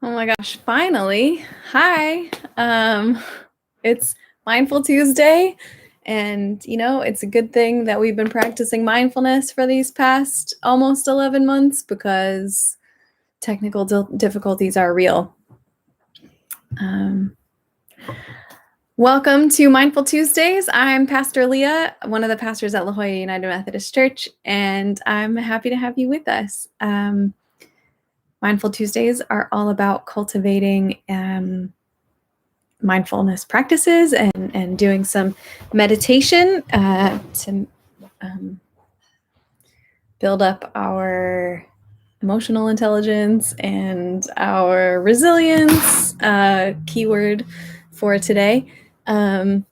Oh my gosh, finally. Hi. It's Mindful Tuesday, and it's a good thing that we've been practicing mindfulness for these past almost 11 months because technical difficulties are real. Welcome to Mindful Tuesdays. I'm Pastor Lea, one of the pastors at La Jolla United Methodist Church, and I'm happy to have you with us. Mindful Tuesdays are all about cultivating mindfulness practices and doing some meditation to build up our emotional intelligence and our resilience, keyword for today. Kind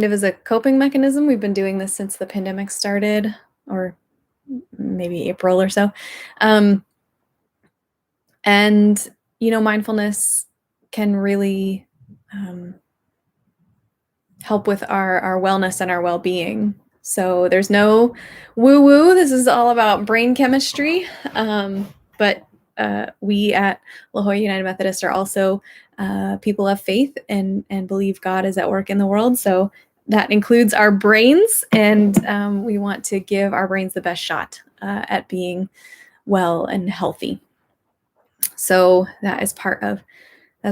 of as a coping mechanism, we've been doing this since the pandemic started, or maybe April or so. And mindfulness can really help with our wellness and our well-being. So there's no woo-woo. This is all about brain chemistry. But we at La Jolla United Methodist are also people of faith and believe God is at work in the world. So that includes our brains, and we want to give our brains the best shot at being well and healthy. So that is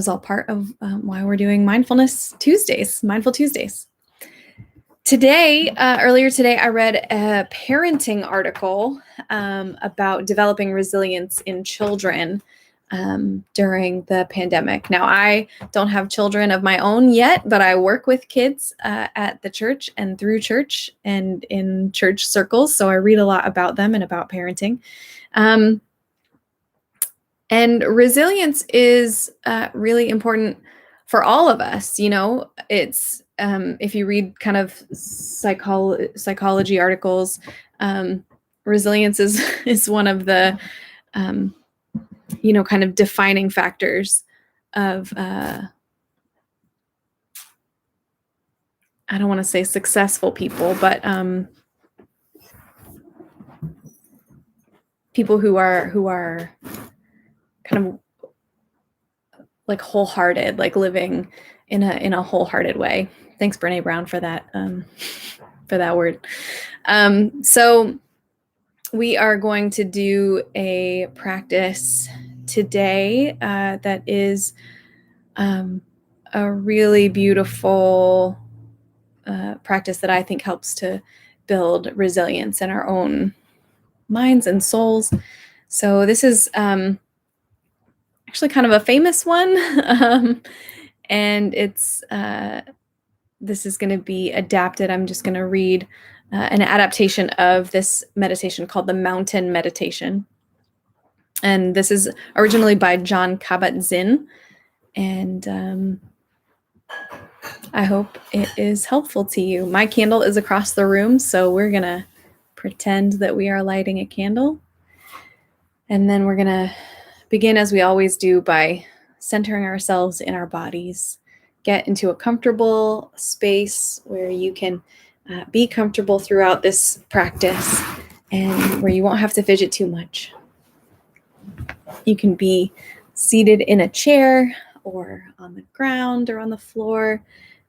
all part of why we're doing Mindful Tuesdays. Earlier today, I read a parenting article about developing resilience in children during the pandemic. Now, I don't have children of my own yet, but I work with kids at the church and through church and in church circles. So I read a lot about them and about parenting. And resilience is really important for all of us. It's if you read kind of psychology articles, resilience is one of the kind of defining factors of I don't want to say successful people, but people who are kind of like wholehearted, like living in a wholehearted way. Thanks, Brene Brown, for that word. So we are going to do a practice today that is a really beautiful practice that I think helps to build resilience in our own minds and souls. So this is actually kind of a famous one, and it's this is going to be adapted. I'm just going to read an adaptation of this meditation called the Mountain Meditation. And this is originally by Jon Kabat-Zinn. And I hope it is helpful to you. My candle is across the room, so we're going to pretend that we are lighting a candle. And then we're going to begin, as we always do, by centering ourselves in our bodies. Get into a comfortable space where you can be comfortable throughout this practice and where you won't have to fidget too much. You can be seated in a chair or on the ground or on the floor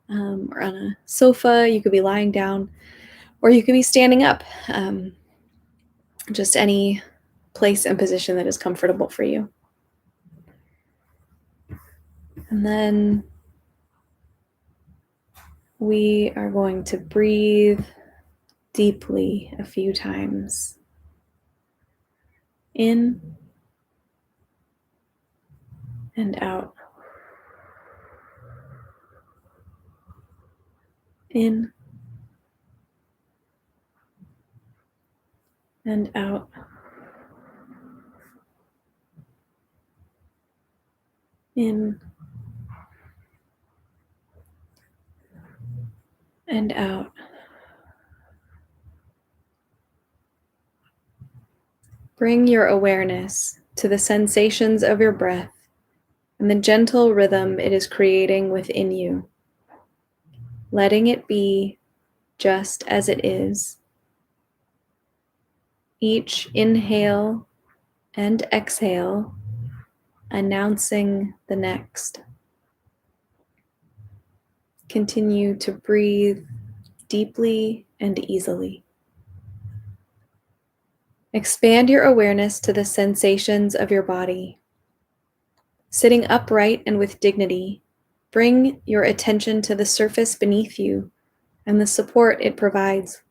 or on a sofa. You could be lying down or you could be standing up. Just any place and position that is comfortable for you. And then we are going to breathe deeply a few times. In and out. In and out. In and out. Bring your awareness to the sensations of your breath and the gentle rhythm it is creating within you, letting it be just as it is. Each inhale and exhale, announcing the next. Continue to breathe deeply and easily. Expand your awareness to the sensations of your body. Sitting upright and with dignity, bring your attention to the surface beneath you and the support it provides.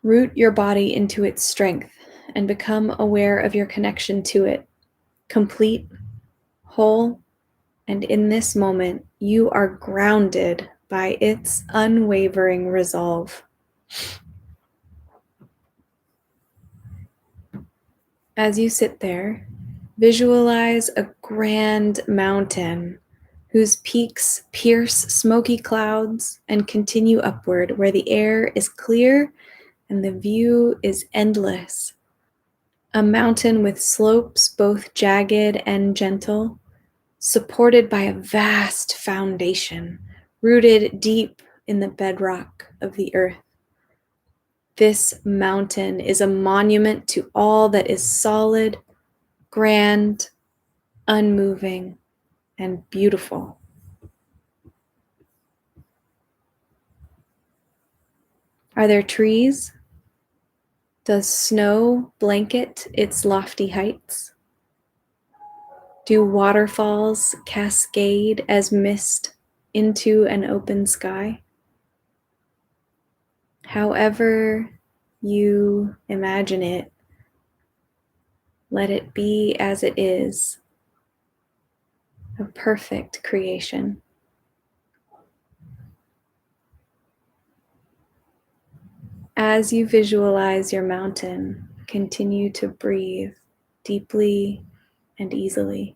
Root your body into its strength and become aware of your connection to it, complete, whole, and in this moment, you are grounded by its unwavering resolve. As you sit there, visualize a grand mountain whose peaks pierce smoky clouds and continue upward, where the air is clear and the view is endless. A mountain with slopes both jagged and gentle, supported by a vast foundation, rooted deep in the bedrock of the earth. This mountain is a monument to all that is solid, grand, unmoving, and beautiful. Are there trees? Does snow blanket its lofty heights? Do waterfalls cascade as mist into an open sky? However you imagine it, let it be as it is, a perfect creation. As you visualize your mountain, continue to breathe deeply and easily.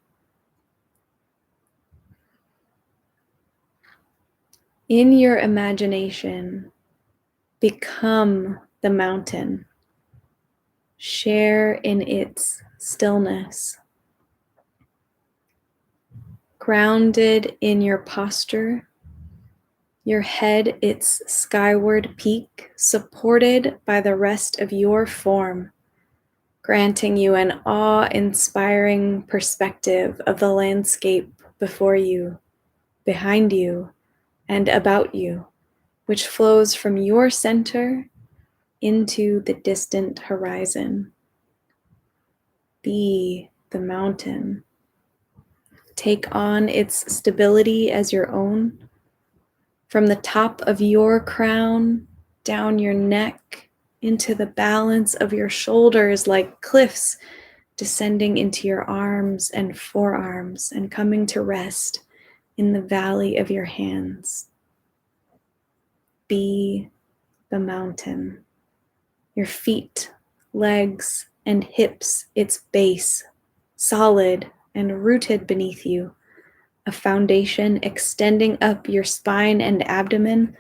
In your imagination, become the mountain. Share in its stillness. Grounded in your posture, your head its skyward peak, supported by the rest of your form, granting you an awe-inspiring perspective of the landscape before you, behind you, and about you, which flows from your center into the distant horizon. Be the mountain. Take on its stability as your own. From the top of your crown, down your neck, into the balance of your shoulders like cliffs, descending into your arms and forearms and coming to rest in the valley of your hands. Be the mountain. Your feet, legs, and hips, its base, solid and rooted beneath you, a foundation extending up your spine and abdomen,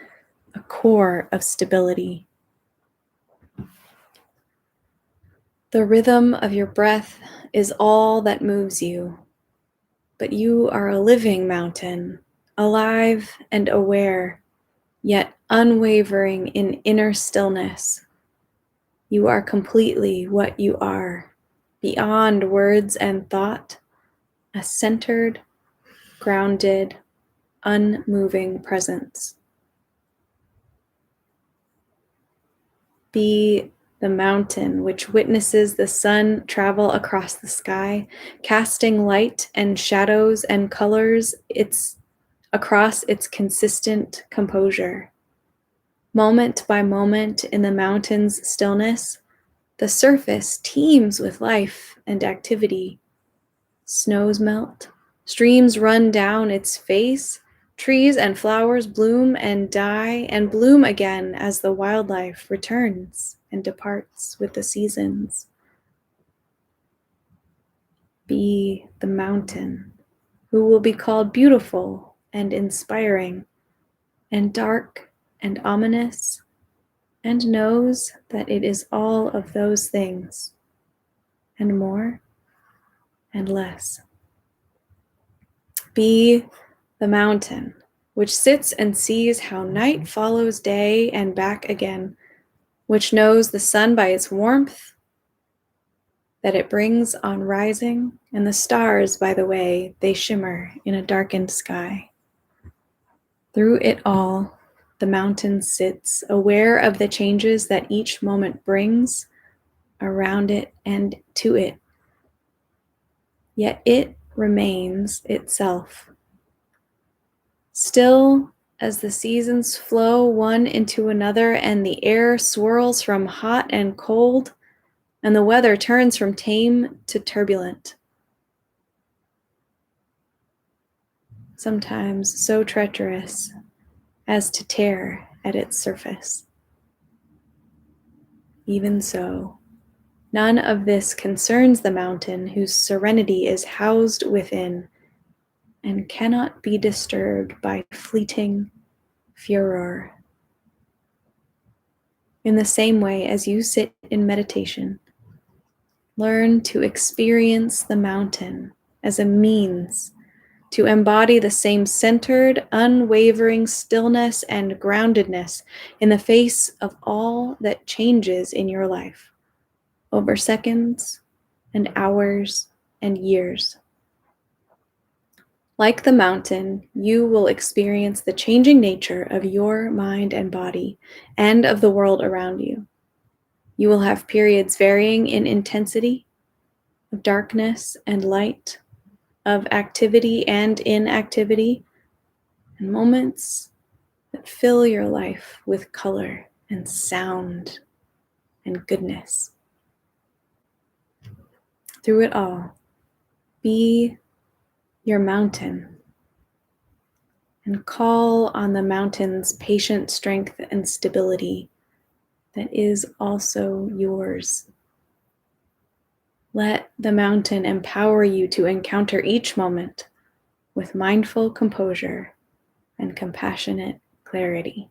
a core of stability. The rhythm of your breath is all that moves you, but you are a living mountain, alive and aware, yet unwavering in inner stillness. You are completely what you are, beyond words and thought, a centered, grounded, unmoving presence. Be the mountain which witnesses the sun travel across the sky, casting light and shadows and colors across its consistent composure. Moment by moment in the mountain's stillness, the surface teems with life and activity. Snows melt, streams run down its face, trees and flowers bloom and die and bloom again as the wildlife returns and departs with the seasons. Be the mountain who will be called beautiful and inspiring, and dark and ominous, and knows that it is all of those things, and more and less. Be the mountain which sits and sees how night follows day and back again, which knows the sun by its warmth that it brings on rising, and the stars, by the way, they shimmer in a darkened sky. Through it all, the mountain sits, aware of the changes that each moment brings around it and to it. Yet it remains itself. Still, as the seasons flow one into another and the air swirls from hot and cold, and the weather turns from tame to turbulent, sometimes so treacherous as to tear at its surface. Even so, none of this concerns the mountain whose serenity is housed within and cannot be disturbed by fleeting furor. In the same way as you sit in meditation, learn to experience the mountain as a means to embody the same centered, unwavering stillness and groundedness in the face of all that changes in your life over seconds and hours and years. Like the mountain, you will experience the changing nature of your mind and body and of the world around you. You will have periods varying in intensity, of darkness and light, of activity and inactivity, and moments that fill your life with color and sound and goodness. Through it all, be your mountain and call on the mountain's patient strength and stability that is also yours. Let the mountain empower you to encounter each moment with mindful composure and compassionate clarity.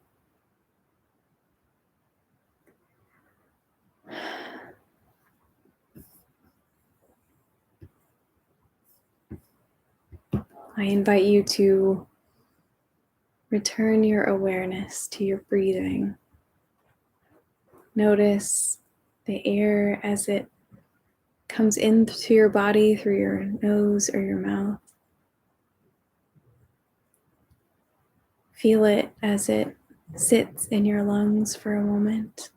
I invite you to return your awareness to your breathing. Notice the air as it comes into your body through your nose or your mouth. Feel it as it sits in your lungs for a moment.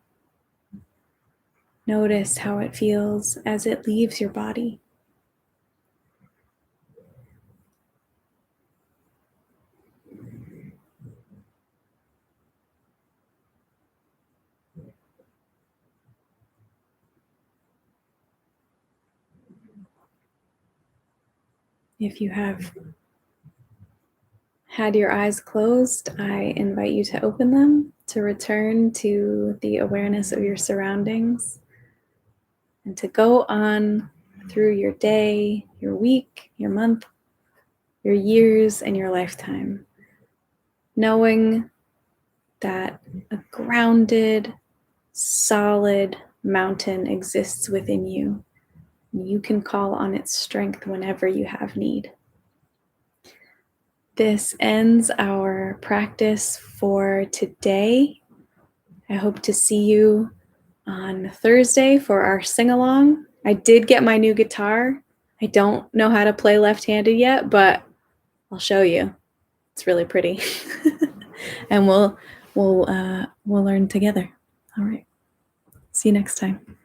Notice how it feels as it leaves your body. If you have had your eyes closed, I invite you to open them to return to the awareness of your surroundings and to go on through your day, your week, your month, your years, and your lifetime, knowing that a grounded, solid mountain exists within you. You can call on its strength whenever you have need. This ends our practice for today. I hope to see you on Thursday for our sing-along. I did get my new guitar. I don't know how to play left-handed yet, but I'll show you. It's really pretty. And we'll learn together. All right. See you next time.